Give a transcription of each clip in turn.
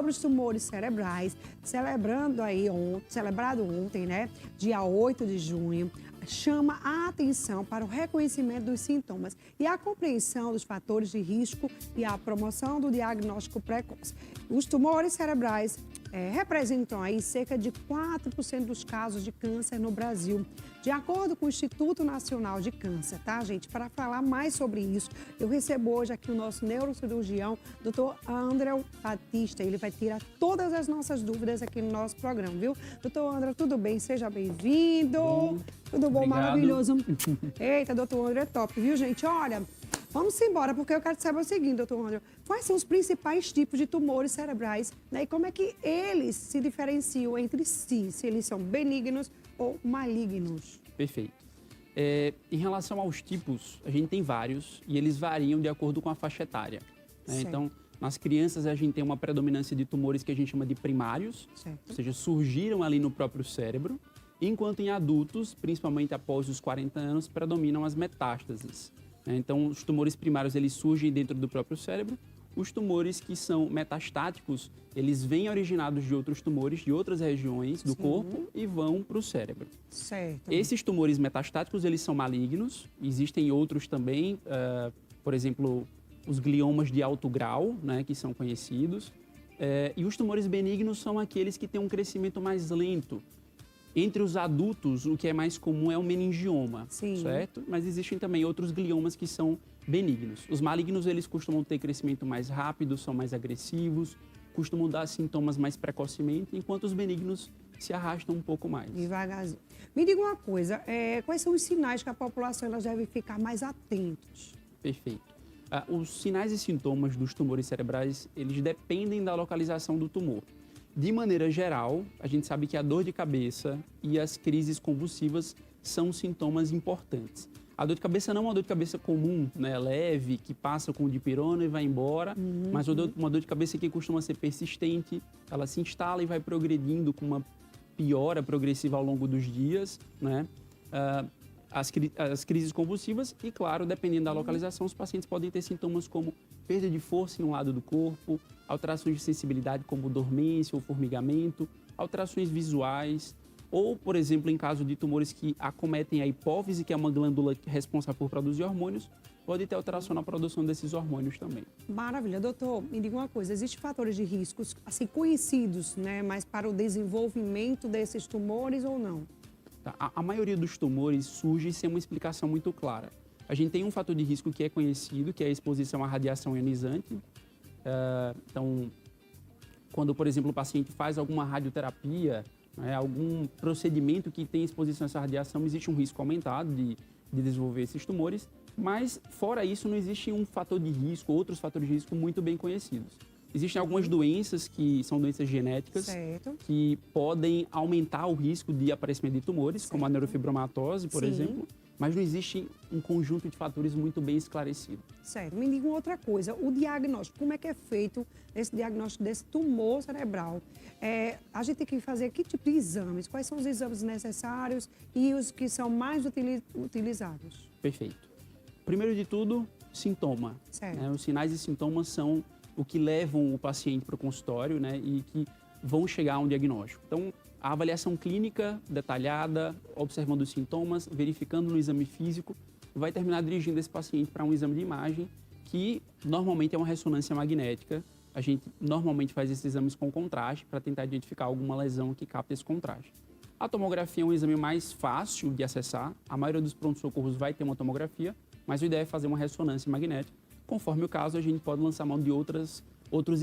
Sobre os tumores cerebrais, celebrado ontem, né, dia 8 de junho, chama a atenção para o reconhecimento dos sintomas e a compreensão dos fatores de risco e a promoção do diagnóstico precoce. Os tumores cerebrais representam aí cerca de 4% dos casos de câncer no Brasil, de acordo com o Instituto Nacional de Câncer, tá, gente? Para falar mais sobre isso, eu recebo hoje aqui o nosso neurocirurgião, Dr. André Batista. Ele vai tirar todas as nossas dúvidas aqui no nosso programa, viu? Doutor André, tudo bem? Seja bem-vindo. Tudo bom? Obrigado. Maravilhoso. Eita, doutor André, top, viu, gente? Olha, vamos embora, porque eu quero saber o seguinte, doutor André. Quais são os principais tipos de tumores cerebrais, né? E como é que eles se diferenciam entre si, se eles são benignos ou malignos? Perfeito. Em relação aos tipos, a gente tem vários e eles variam de acordo com a faixa etária, né? Então, nas crianças, a gente tem uma predominância de tumores que a gente chama de primários, ou seja, surgiram ali no próprio cérebro, enquanto em adultos, principalmente após os 40 anos, predominam as metástases. Então, os tumores primários, eles surgem dentro do próprio cérebro. Os tumores que são metastáticos, eles vêm originados de outros tumores, de outras regiões do corpo e vão para o cérebro. Certo. Esses tumores metastáticos, eles são malignos. Existem outros também, por exemplo, os gliomas de alto grau, né, que são conhecidos. E os tumores benignos são aqueles que têm um crescimento mais lento. Entre os adultos, o que é mais comum é o meningioma, certo? Mas existem também outros gliomas que são benignos. Os malignos, eles costumam ter crescimento mais rápido, são mais agressivos, costumam dar sintomas mais precocemente, enquanto os benignos se arrastam um pouco mais. Devagarzinho. Me diga uma coisa, quais são os sinais que a população elas deve ficar mais atentos? Perfeito. Os sinais e sintomas dos tumores cerebrais, eles dependem da localização do tumor. De maneira geral, a gente sabe que a dor de cabeça e as crises convulsivas são sintomas importantes. A dor de cabeça não é uma dor de cabeça comum, né, leve, que passa com o dipirona e vai embora, mas uma dor de cabeça que costuma ser persistente, ela se instala e vai progredindo com uma piora progressiva ao longo dos dias, né? As crises convulsivas e, claro, dependendo da localização, os pacientes podem ter sintomas como perda de força em um lado do corpo, alterações de sensibilidade como dormência ou formigamento, alterações visuais, ou, por exemplo, em caso de tumores que acometem a hipófise, que é uma glândula responsável por produzir hormônios, pode ter alteração na produção desses hormônios também. Maravilha. Doutor, me diga uma coisa, existem fatores de riscos, assim, conhecidos, né, mas para o desenvolvimento desses tumores ou não? A maioria dos tumores surge sem uma explicação muito clara. A gente tem um fator de risco que é conhecido, que é a exposição à radiação ionizante. Então, quando, por exemplo, o paciente faz alguma radioterapia, né, algum procedimento que tem exposição a essa radiação, existe um risco aumentado de desenvolver esses tumores. Mas, fora isso, não existe um fator de risco, outros fatores de risco muito bem conhecidos. Existem algumas doenças que são doenças genéticas que podem aumentar o risco de aparecimento de tumores, como a neurofibromatose, por exemplo, mas não existe um conjunto de fatores muito bem esclarecido. Certo. Me diga uma outra coisa, o diagnóstico, como é que é feito esse diagnóstico desse tumor cerebral? A gente tem que fazer que tipo de exames? Quais são os exames necessários e os que são mais utilizados? Perfeito. Primeiro de tudo, sintoma. Os sinais e sintomas são o que levam o paciente para o consultório, né, e que vão chegar a um diagnóstico. Então, a avaliação clínica detalhada, observando os sintomas, verificando no exame físico, vai terminar dirigindo esse paciente para um exame de imagem, que normalmente é uma ressonância magnética. A gente normalmente faz esses exames com contraste para tentar identificar alguma lesão que capta esse contraste. A tomografia é um exame mais fácil de acessar. A maioria dos pronto-socorros vai ter uma tomografia, mas a ideia é fazer uma ressonância magnética. Conforme o caso, a gente pode lançar mão de outros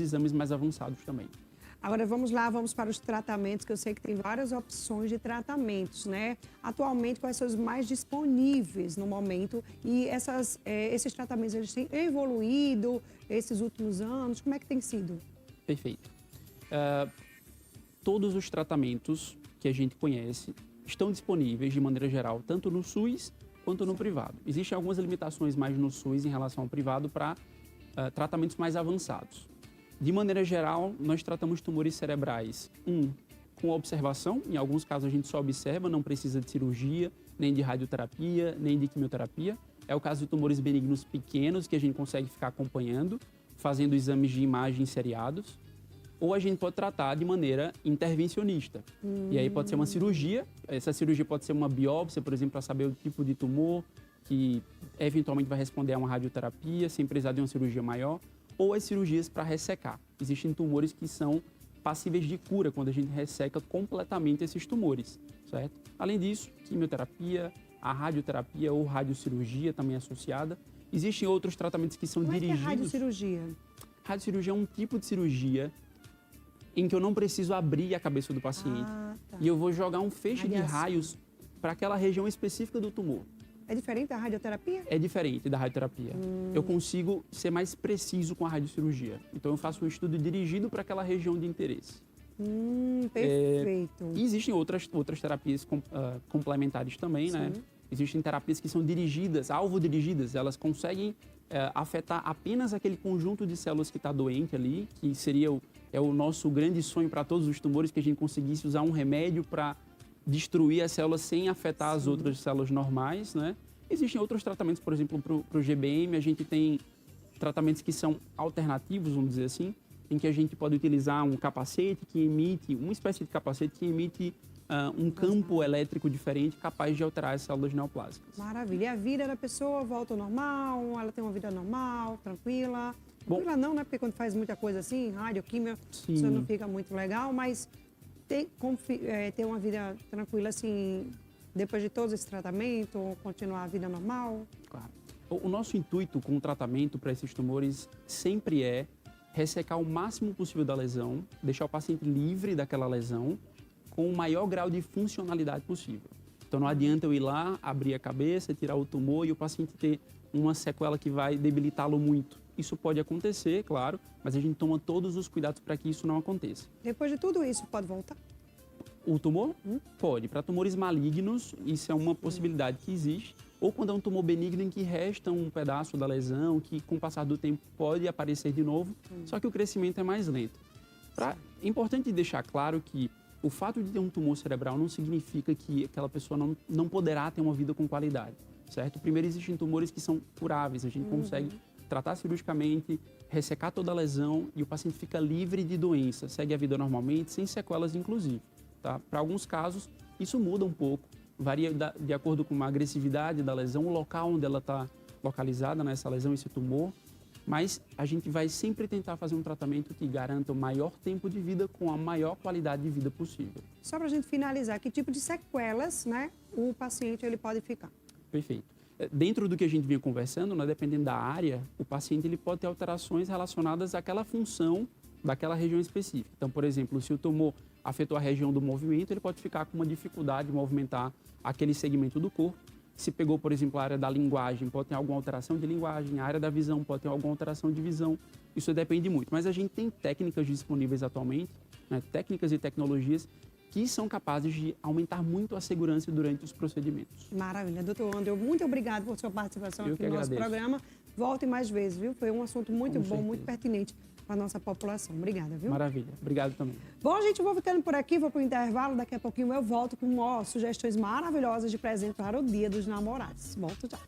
exames mais avançados também. Agora vamos lá, vamos para os tratamentos, que eu sei que tem várias opções de tratamentos, né? Atualmente, quais são os mais disponíveis no momento? E esses tratamentos, eles têm evoluído esses últimos anos? Como é que tem sido? Perfeito. Todos os tratamentos que a gente conhece estão disponíveis, de maneira geral, tanto no SUS quanto no privado. Existem algumas limitações mais no SUS em relação ao privado para tratamentos mais avançados. De maneira geral, nós tratamos tumores cerebrais, com observação, em alguns casos a gente só observa, não precisa de cirurgia, nem de radioterapia, nem de quimioterapia. É o caso de tumores benignos pequenos, que a gente consegue ficar acompanhando, fazendo exames de imagem seriados. ou a gente pode tratar de maneira intervencionista. E aí pode ser uma cirurgia, essa cirurgia pode ser uma biópsia, por exemplo, para saber o tipo de tumor, que eventualmente vai responder a uma radioterapia, sem precisar de uma cirurgia maior, ou as cirurgias para ressecar. Existem tumores que são passíveis de cura quando a gente resseca completamente esses tumores, certo? Além disso, quimioterapia, a radioterapia ou radiocirurgia também associada. Existem outros tratamentos que são dirigidos... Como é que é radiocirurgia? Radiocirurgia é um tipo de cirurgia em que eu não preciso abrir a cabeça do paciente e eu vou jogar um feixe de raios para aquela região específica do tumor. É diferente da radioterapia? É diferente da radioterapia. Eu consigo ser mais preciso com a radiocirurgia. Então, eu faço um estudo dirigido para aquela região de interesse. Perfeito. E existem outras terapias complementares também, né? Existem terapias que são dirigidas, alvo-dirigidas. Elas conseguem afetar apenas aquele conjunto de células que está doente ali, que seria o nosso grande sonho para todos os tumores, que a gente conseguisse usar um remédio para destruir as células sem afetar as outras células normais, né? Existem outros tratamentos, por exemplo, para o GBM, a gente tem tratamentos que são alternativos, vamos dizer assim, em que a gente pode utilizar um capacete que emite, uma espécie de capacete que emite um campo elétrico diferente capaz de alterar as células neoplásicas. Maravilha. E a vida da pessoa volta ao normal? Ela tem uma vida normal, tranquila? Tranquila não, né? Porque quando faz muita coisa assim, radioquímica, isso não fica muito legal, mas ter uma vida tranquila assim, depois de todo esse tratamento, continuar a vida normal? Claro. O nosso intuito com o tratamento para esses tumores sempre é ressecar o máximo possível da lesão, deixar o paciente livre daquela lesão, com o maior grau de funcionalidade possível. Então, não adianta eu ir lá, abrir a cabeça, tirar o tumor e o paciente ter uma sequela que vai debilitá-lo muito. Isso pode acontecer, claro, mas a gente toma todos os cuidados para que isso não aconteça. Depois de tudo isso, pode voltar? O tumor? Pode. Para tumores malignos, isso é uma possibilidade que existe. Ou quando é um tumor benigno em que resta um pedaço da lesão, que com o passar do tempo pode aparecer de novo, só que o crescimento é mais lento. É importante deixar claro que o fato de ter um tumor cerebral não significa que aquela pessoa não poderá ter uma vida com qualidade, certo? Primeiro, existem tumores que são curáveis, a gente consegue tratar cirurgicamente, ressecar toda a lesão e o paciente fica livre de doença, segue a vida normalmente, sem sequelas inclusive. Tá? Para alguns casos, isso muda um pouco, varia de acordo com a agressividade da lesão, o local onde ela está localizada, nessa lesão, esse tumor, mas a gente vai sempre tentar fazer um tratamento que garanta o maior tempo de vida com a maior qualidade de vida possível. Só para a gente finalizar, que tipo de sequelas, né, o paciente ele pode ficar? Perfeito. Dentro do que a gente vinha conversando, né, dependendo da área, o paciente ele pode ter alterações relacionadas àquela função daquela região específica. Então, por exemplo, se o tumor afetou a região do movimento, ele pode ficar com uma dificuldade de movimentar aquele segmento do corpo. Se pegou, por exemplo, a área da linguagem, pode ter alguma alteração de linguagem, a área da visão pode ter alguma alteração de visão. Isso depende muito. Mas a gente tem técnicas disponíveis atualmente, né, técnicas e tecnologias que são capazes de aumentar muito a segurança durante os procedimentos. Maravilha. Doutor Anderson, muito obrigado por sua participação aqui no nosso agradeço. programa. Volte mais vezes, viu? Foi um assunto muito bom, muito pertinente para a nossa população. Obrigada, viu? Maravilha. Obrigado também. Bom, gente, eu vou ficando por aqui, vou para o intervalo. Daqui a pouquinho eu volto com sugestões maravilhosas de presente para o Dia dos Namorados. Volto já.